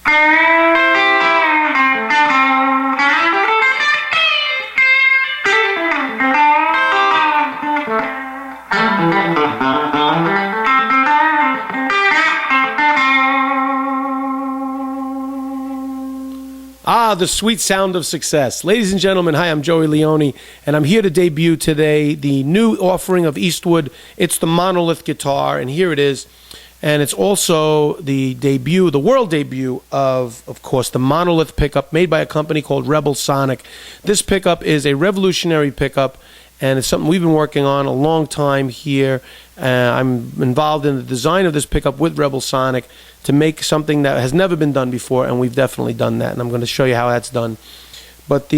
Ah, the sweet sound of success. Ladies and gentlemen, hi, I'm Joey Leone, and I'm here to debut today the new offering of Eastwood. It's the Monolith guitar, and here it is. And it's also the debut, the world debut of course, the Monolith pickup made by a company called RebelSonic. This pickup is a revolutionary pickup, and it's something we've been working on a long time here. I'm involved in the design of this pickup with RebelSonic to make something that has never been done before, and we've definitely done that, and I'm going to show you how that's done. But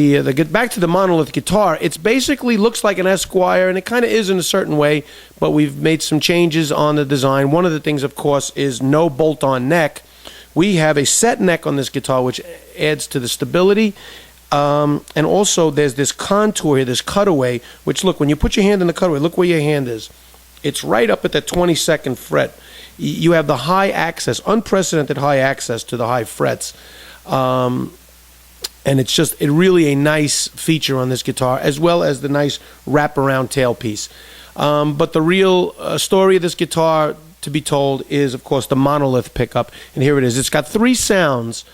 back to the Monolith guitar, it basically looks like an Esquire, and it kind of is in a certain way, but we've made some changes on the design. One of the things, of course, is no bolt-on neck. We have a set neck on this guitar, which adds to the stability. And also there's this contour here, this cutaway, which, look, when you put your hand in the cutaway, look where your hand is. It's right up at the 22nd fret. You have the high access, unprecedented high access to the high frets. And it's really a nice feature on this guitar, as well as the nice wraparound tailpiece. But the real story of this guitar, to be told, is, of course, the Monolith pickup. And here it is. It's got 3 sounds.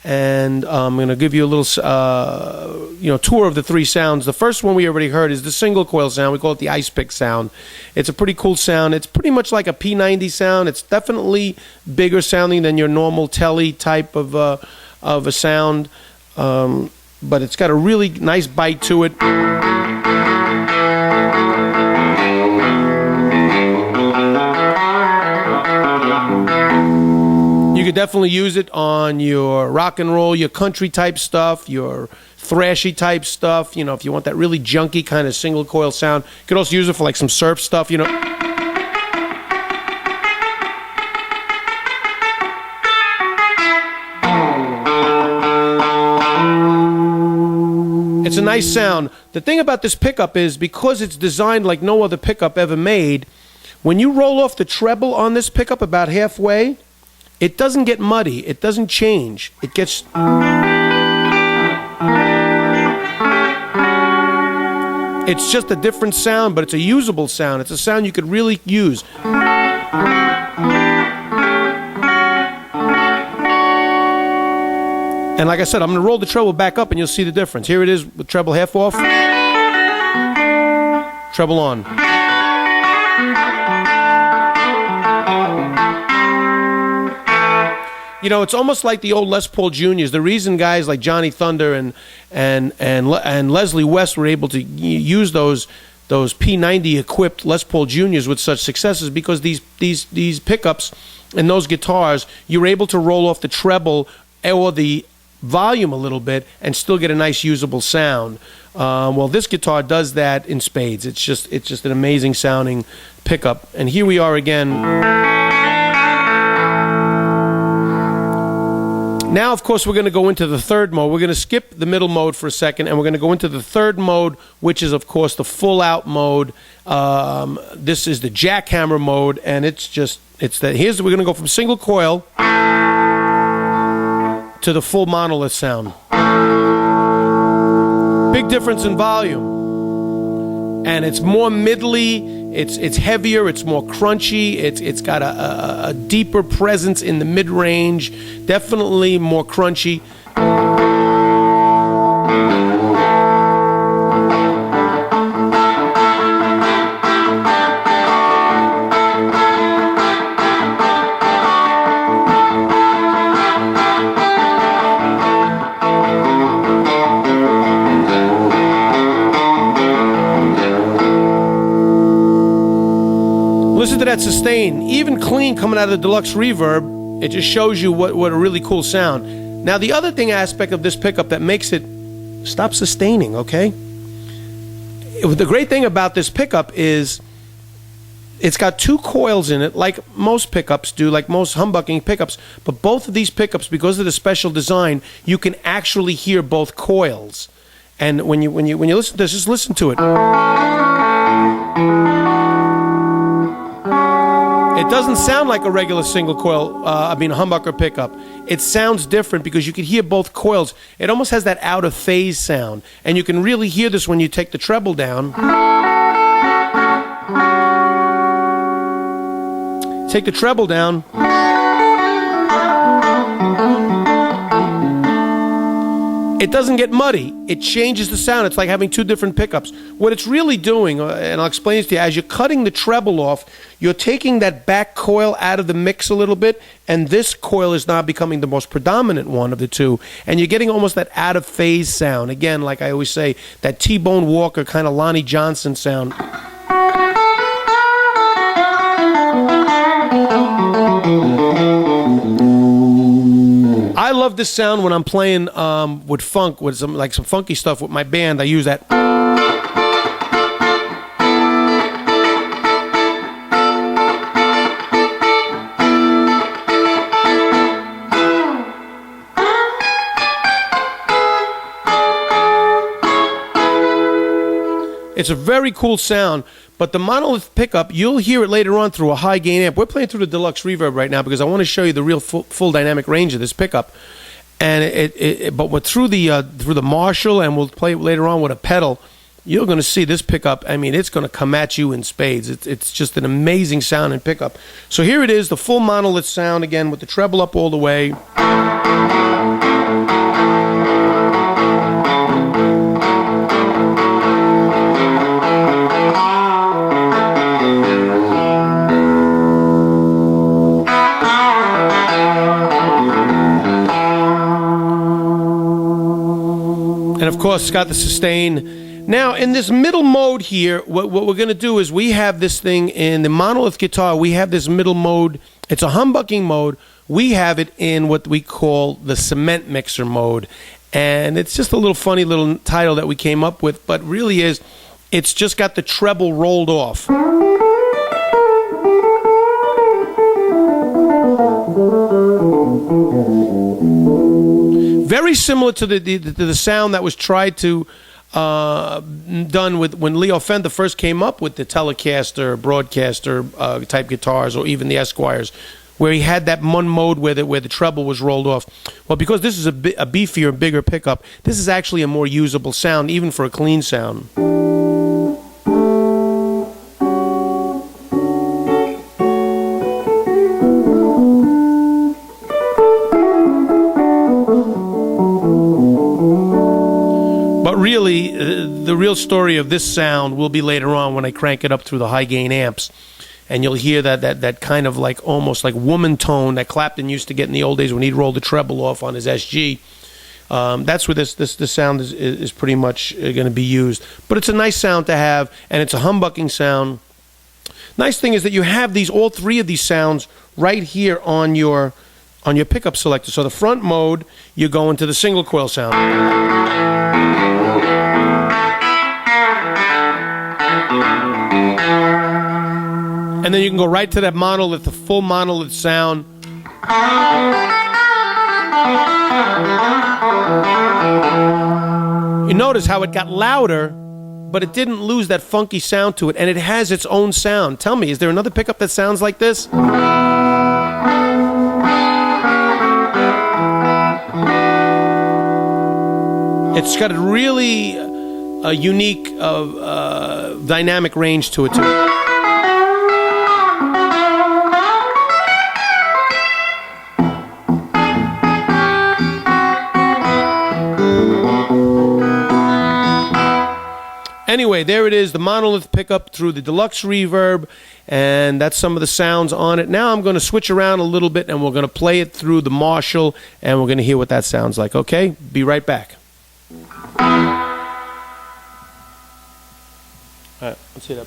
And I'm going to give you a little tour of the 3 sounds. The first one we already heard is the single coil sound. We call it the ice pick sound. It's a pretty cool sound. It's pretty much like a P90 sound. It's definitely bigger sounding than your normal telly type of a sound, but it's got a really nice bite to it. You could definitely use it on your rock and roll, your country type stuff, your thrashy type stuff. You know, if you want that really junky kind of single coil sound. You could also use it for like some surf stuff, you know. It's a nice sound. The thing about this pickup is, because it's designed like no other pickup ever made, when you roll off the treble on this pickup about halfway, it doesn't get muddy. It doesn't change. It gets... It's just a different sound, but it's a usable sound. It's a sound you could really use. And like I said, I'm going to roll the treble back up and you'll see the difference. Here it is with treble half off. Treble on. You know, it's almost like the old Les Paul Juniors. The reason guys like Johnny Thunder and Leslie West were able to use those P90 equipped Les Paul Juniors with such success is because these pickups and those guitars, you're able to roll off the treble or the volume a little bit and still get a nice usable sound. Well, this guitar does that in spades. It's just an amazing sounding pickup. And here we are again. Now, of course, we're going to go into the third mode. We're going to skip the middle mode for a second, and we're going to go into the third mode, which is, of course, the full-out mode. This is the jackhammer mode, and we're going to go from single coil to the full Monolith sound. Big difference in volume, and it's more middly. It's heavier, it's more crunchy, it's got a deeper presence in the mid-range, definitely more crunchy. Listen to that sustain, even clean coming out of the deluxe reverb. It just shows you what a really cool sound. Now, the other aspect of this pickup that makes it stop sustaining, okay? The great thing about this pickup is it's got 2 coils in it, like most pickups do, like most humbucking pickups. But both of these pickups, because of the special design, you can actually hear both coils. And when you listen to this, just listen to it. It doesn't sound like a regular single coil, humbucker pickup. It sounds different because you can hear both coils. It almost has that out of phase sound. And you can really hear this when you take the treble down. Take the treble down. It doesn't get muddy. It changes the sound. It's like having two different pickups. What it's really doing, and I'll explain this to you, as you're cutting the treble off, you're taking that back coil out of the mix a little bit, and this coil is now becoming the most predominant one of the two, and you're getting almost that out-of-phase sound. Again, like I always say, that T-Bone Walker kind of Lonnie Johnson sound. I love this sound when I'm playing with funk, with some funky stuff with my band. I use that. It's a very cool sound, but the monolith pickup, you'll hear it later on through a high gain amp. We're playing through the deluxe reverb right now because I want to show you the real full dynamic range of this pickup. And but through the Marshall, and we'll play it later on with a pedal, you're going to see this pickup. I mean, it's going to come at you in spades. It's just an amazing sound and pickup. So here it is, the full monolith sound again with the treble up all the way. And of course, it's got the sustain. Now, in this middle mode here, what we're going to do is we have this thing in the monolith guitar. We have this middle mode. It's a humbucking mode. We have it in what we call the cement mixer mode. And it's just a little funny little title that we came up with, but really is, it's just got the treble rolled off. Very similar to the sound that was tried to done with when Leone Fender first came up with the Telecaster, Broadcaster type guitars, or even the Esquires, where he had that one mode where the treble was rolled off. Well, because this is a beefier, bigger pickup, this is actually a more usable sound, even for a clean sound. Really, the real story of this sound will be later on when I crank it up through the high gain amps, and you'll hear that kind of like almost like woman tone that Clapton used to get in the old days when he'd roll the treble off on his SG. That's where this sound is pretty much going to be used. But it's a nice sound to have, and it's a humbucking sound. Nice thing is that you have all three of these sounds right here on your pickup selector. So the front mode, you go into the single coil sound. And then you can go right to that monolith, the full monolith sound. You notice how it got louder, but it didn't lose that funky sound to it, and it has its own sound. Tell me, is there another pickup that sounds like this? It's got a really unique dynamic range to it too. Anyway, there it is, the monolith pickup through the deluxe reverb, and that's some of the sounds on it. Now I'm going to switch around a little bit, and we're going to play it through the Marshall, and we're going to hear what that sounds like. Okay? Be right back. All right, let's see that.